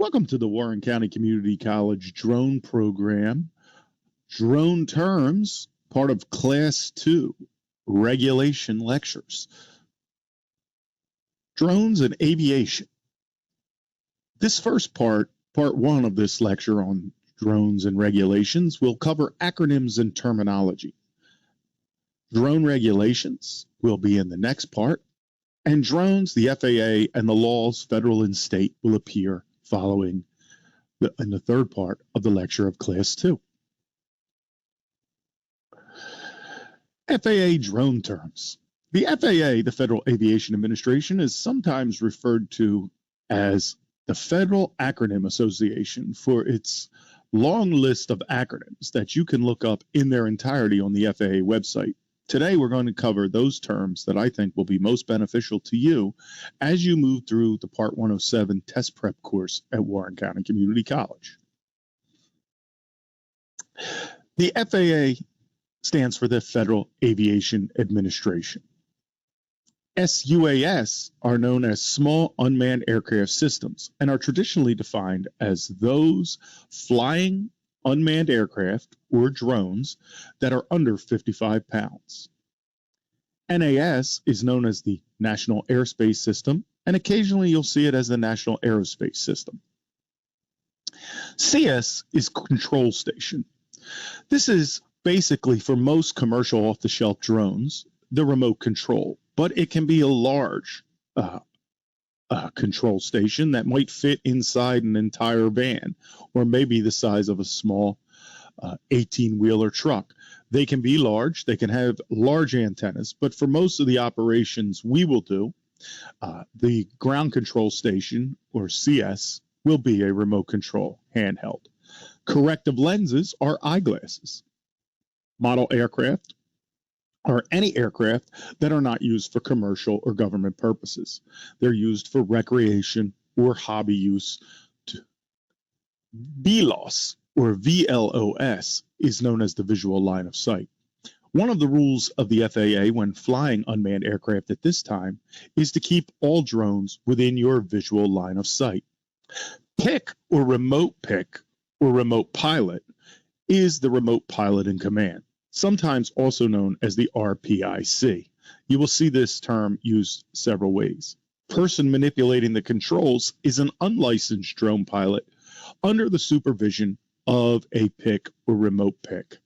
Welcome to the Warren County Community College Drone Program. Drone terms, part of Class 2 regulation lectures. Drones and aviation. This first part 1 of this lecture on drones and regulations, will cover acronyms and terminology. Drone regulations will be in the next part, and drones, the FAA, and the laws, federal and state, will appear following in the third part of the lecture of Class 2. FAA drone terms. The FAA, the Federal Aviation Administration, is sometimes referred to as the Federal Acronym Association for its long list of acronyms that you can look up in their entirety on the FAA website. Today, we're going to cover those terms that I think will be most beneficial to you as you move through the Part 107 test prep course at Warren County Community College. The FAA stands for the Federal Aviation Administration. sUAS are known as Small Unmanned Aircraft Systems and are traditionally defined as those flying unmanned aircraft or drones that are under 55 pounds. NAS is known as the National Airspace System, and occasionally you'll see it as the National Aerospace System. CS is Control Station. This is basically, for most commercial off-the-shelf drones, the remote control, but it can be a large control station that might fit inside an entire van, or maybe the size of a small 18-wheeler truck. They can be large, they can have large antennas, but for most of the operations we will do, the ground control station, or CS, will be a remote control handheld. Corrective lenses are eyeglasses. Model aircraft are any aircraft that are not used for commercial or government purposes. They're used for recreation or hobby use. VLOS, or VLOS, is known as the visual line of sight. One of the rules of the FAA when flying unmanned aircraft at this time is to keep all drones within your visual line of sight. PIC, or remote pilot, is the remote pilot in command, sometimes also known as the RPIC. You will see this term used several ways. Person manipulating the controls is an unlicensed drone pilot under the supervision of a PIC or remote PIC.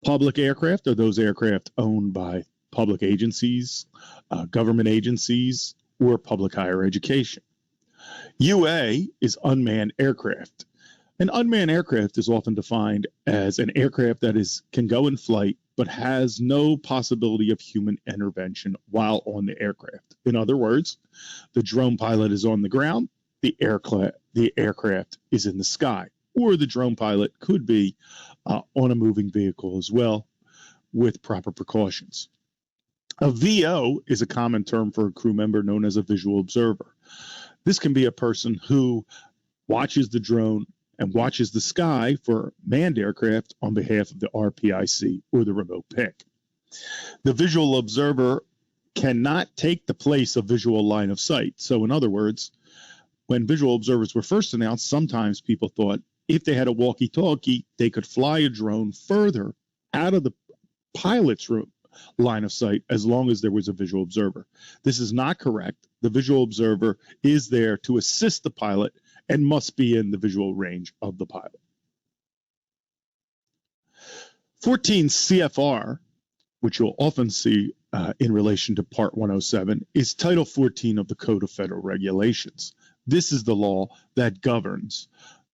Public aircraft are those aircraft owned by public agencies, government agencies, or public higher education. UA is unmanned aircraft. An unmanned aircraft is often defined as an aircraft that can go in flight but has no possibility of human intervention while on the aircraft. In other words, the drone pilot is on the ground, the aircraft is in the sky, or the drone pilot could be on a moving vehicle as well with proper precautions. A VO is a common term for a crew member known as a visual observer. This can be a person who watches the drone and watches the sky for manned aircraft on behalf of the RPIC or the remote PIC. The visual observer cannot take the place of visual line of sight. So in other words, when visual observers were first announced, sometimes people thought if they had a walkie-talkie, they could fly a drone further out of the pilot's line of sight as long as there was a visual observer. This is not correct. The visual observer is there to assist the pilot and must be in the visual range of the pilot. 14 CFR, which you'll often see in relation to Part 107, is Title 14 of the Code of Federal Regulations. This is the law that governs,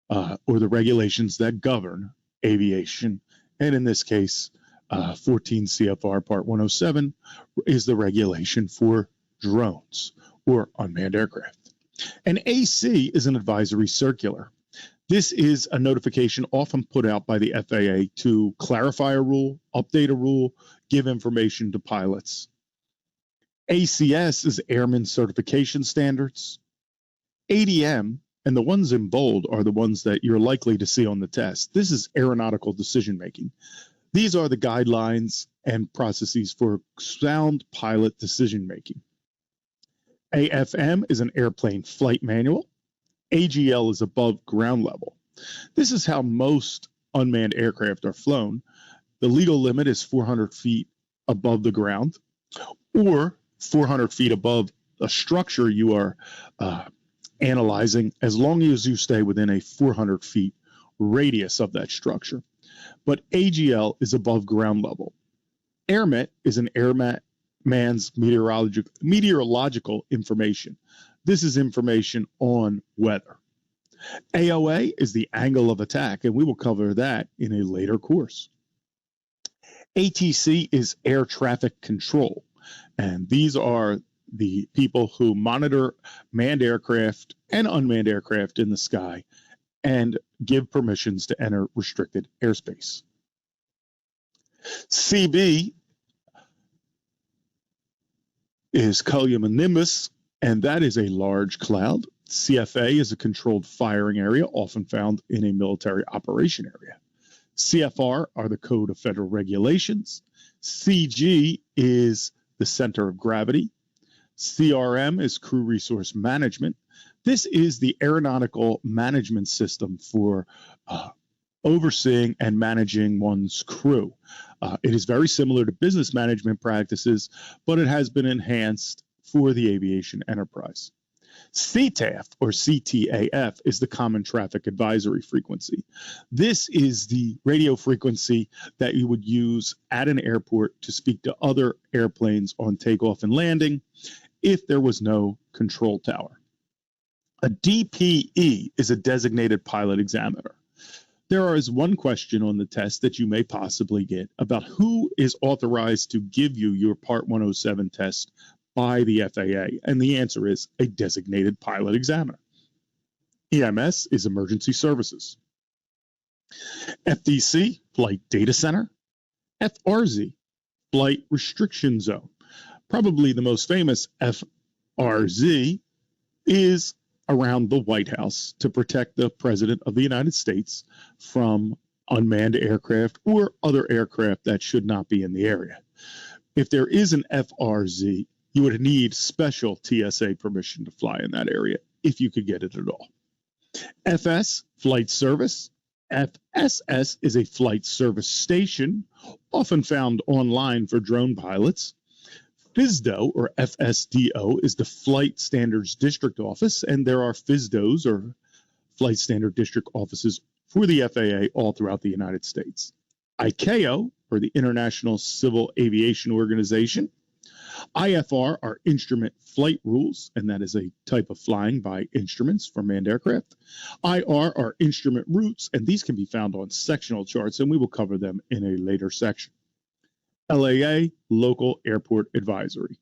or the regulations that govern aviation. And in this case, 14 CFR Part 107 is the regulation for drones or unmanned aircraft. An AC is an advisory circular. This is a notification often put out by the FAA to clarify a rule, update a rule, give information to pilots. ACS is Airman Certification Standards. ADM, and the ones in bold are the ones that you're likely to see on the test. This is aeronautical decision making. These are the guidelines and processes for sound pilot decision making. AFM is an airplane flight manual. AGL is above ground level. This is how most unmanned aircraft are flown. The legal limit is 400 feet above the ground or 400 feet above a structure you are analyzing, as long as you stay within a 400 feet radius of that structure. But AGL is above ground level. Airman is an airman's meteorological information. This is information on weather. AOA is the angle of attack, and we will cover that in a later course. ATC is air traffic control, and these are the people who monitor manned aircraft and unmanned aircraft in the sky and give permissions to enter restricted airspace. CB is cumulonimbus, and that is a large cloud. CFA is a controlled firing area, often found in a military operation area. CFR are the code of federal regulations. CG is the center of gravity. CRM is crew resource management. This is the aeronautical management system for overseeing and managing one's crew. It is very similar to business management practices, but it has been enhanced for the aviation enterprise. CTAF, or CTAF, is the Common Traffic Advisory Frequency. This is the radio frequency that you would use at an airport to speak to other airplanes on takeoff and landing if there was no control tower. A DPE is a designated pilot examiner. There is one question on the test that you may possibly get about who is authorized to give you your Part 107 test by the FAA, and the answer is a designated pilot examiner. EMS is emergency services. FDC, flight data center. FRZ, flight restriction zone. Probably the most famous FRZ is around the White House to protect the President of the United States from unmanned aircraft or other aircraft that should not be in the area. If there is an FRZ, you would need special TSA permission to fly in that area, if you could get it at all. FS, flight service. FSS is a flight service station, often found online for drone pilots. FSDO, or FSDO, is the Flight Standards District Office, and there are FSDOs, or Flight Standard District Offices, for the FAA all throughout the United States. ICAO, or the International Civil Aviation Organization. IFR are instrument flight rules, and that is a type of flying by instruments for manned aircraft. IR are instrument routes, and these can be found on sectional charts, and we will cover them in a later section. LAA, Local Airport Advisory.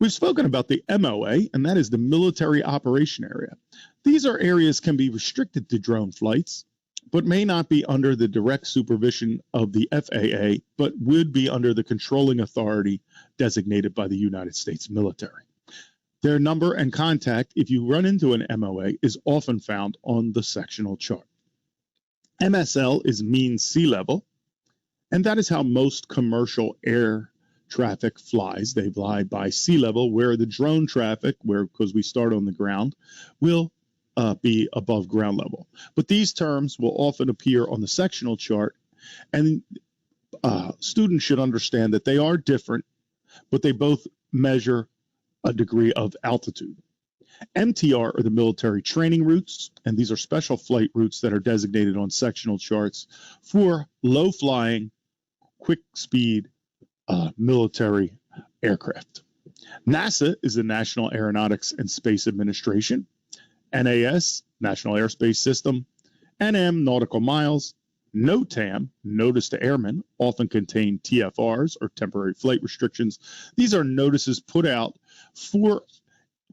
We've spoken about the MOA, and that is the Military Operation Area. These are areas can be restricted to drone flights, but may not be under the direct supervision of the FAA, but would be under the controlling authority designated by the United States military. Their number and contact, if you run into an MOA, is often found on the sectional chart. MSL is mean sea level, and that is how most commercial air traffic flies. They fly by sea level, where the drone traffic, because we start on the ground, will be above ground level. But these terms will often appear on the sectional chart, and students should understand that they are different, but they both measure a degree of altitude. MTR are the military training routes, and these are special flight routes that are designated on sectional charts for low flying, quick speed military aircraft. NASA is the National Aeronautics and Space Administration. NAS, National Airspace System. NM, Nautical Miles. NOTAM, Notice to Airmen, often contain TFRs, or temporary flight restrictions. These are notices put out for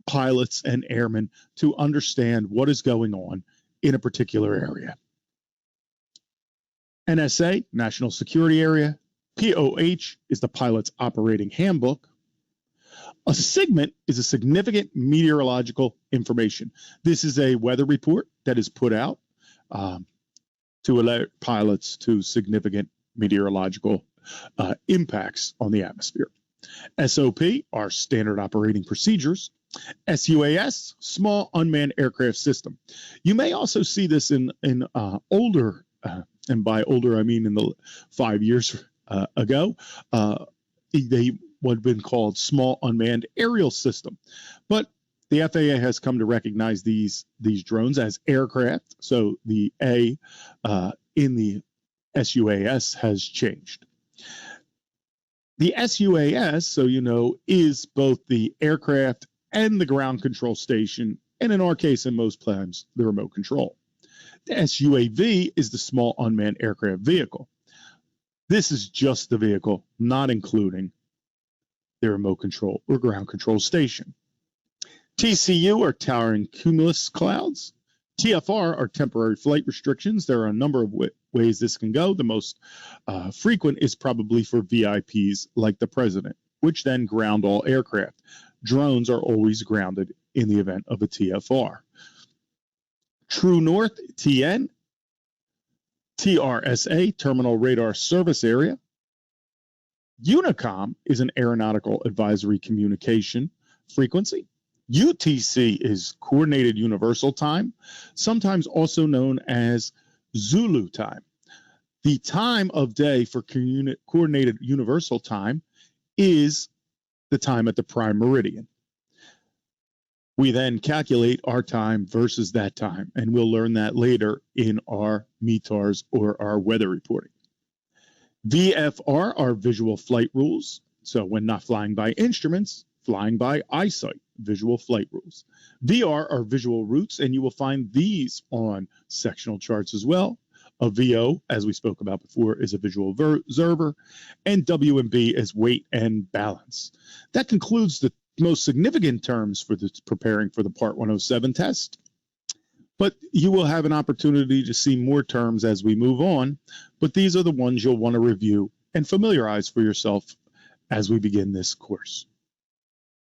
pilots and airmen to understand what is going on in a particular area. NSA, National Security Area. POH is the pilot's operating handbook. A SIGMENT is a significant meteorological information. This is a weather report that is put out to alert pilots to significant meteorological impacts on the atmosphere. SOP are standard operating procedures. sUAS, small unmanned aircraft system. You may also see this in older, and by older I mean in the 5 years ago, they would have been called small unmanned aerial system. But the FAA has come to recognize these drones as aircraft, so the A in the sUAS has changed. The sUAS, so you know, is both the aircraft and the ground control station, and in our case, in most times, the remote control. The SUAV is the small unmanned aircraft vehicle. This is just the vehicle, not including the remote control or ground control station. TCU are towering cumulus clouds. TFR are temporary flight restrictions. There are a number of ways this can go. The most frequent is probably for VIPs like the president, which then ground all aircraft. Drones are always grounded in the event of a TFR. True North, TN, TRSA, Terminal Radar Service Area. Unicom is an aeronautical advisory communication frequency. UTC is Coordinated Universal Time, sometimes also known as Zulu time. The time of day for Coordinated Universal Time is the time at the prime meridian. We then calculate our time versus that time, and we'll learn that later in our METARs or our weather reporting. VFR are visual flight rules. So when not flying by instruments, flying by eyesight, visual flight rules. VR are visual routes, and you will find these on sectional charts as well. A VO, as we spoke about before, is a visual observer, and WMB is weight and balance. That concludes the most significant terms for preparing for the Part 107 test. But you will have an opportunity to see more terms as we move on, but these are the ones you'll want to review and familiarize for yourself as we begin this course.